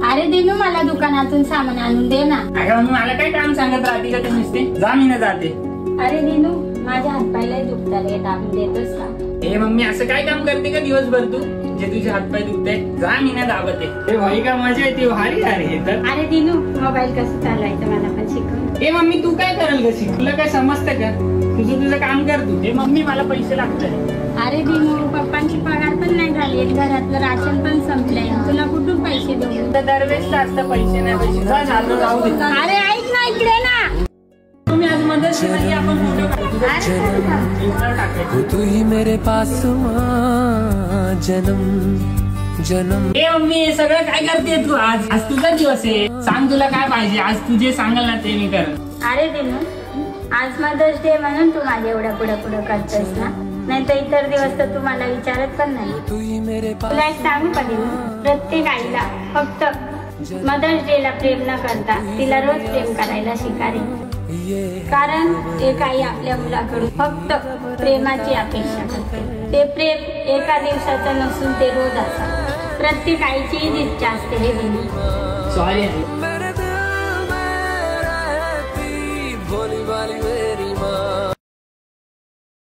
अरे दिनू, मला दुकानातून सामान आणून दे ना. अगं मम्मी, मला काय काम सांगत राहते का तू नुसते? जा, मी ना जाते. अरे दिनू, माझ्या हातपायला दुखतात, हे दाबून देतोस का? ए मम्मी, असं काय काम करते का दिवसभर तू जे तुझे हातपाय दुखते? जा, मी ना दाबते. ए भाई, का मजा येते भारी. अरे दिनू, मोबाईल कसं चालवायचं मला पण शिकव. ए मम्मी, तू काय कराल कशी? तुला काय समजतं का? तुझं काम कर तू. ए मम्मी, मला पैसे लागतात. अरे दिनू, पप्पांची पगार पण नाही झाली, घरातलं राशन पण संपलंय, तुला कुठून पैसे देऊ? तर दरवेळेस असतं पैसे नाही पैसे. जा, झालं, जाऊ दे. अरे ऐक ना, इकडे ना. तुम्ही आज मदत केली, आपण फोटो टाकायचं. तू ही मेरे पास जन्म जन्म. ए मम्मी, हे सगळं काय करते तू? आज तुझा दिवस आहे. सांग, तुला काय पाहिजे? आज तुझे सांगाल ना ते मी कर. अरे दिनू, आज मदर्स डे म्हणून तू माझ्या एवढ्या पुढं करतोस ना, नाही तर इतर दिवस तर तू मला विचारत पण नाही. तुला एक सांगू का दिनू, प्रत्येक आईला फक्त मदर्स डे ला प्रेम न करता तिला रोज प्रेम करायला शिकारे. कारण एक आई आपल्या मुलाकडून फक्त प्रेमाची अपेक्षा करते. ते प्रेम एका दिवसाचं नसून ते रोज असा. प्रत्येक आईची इच्छा असते हे दिनू. सॉरी.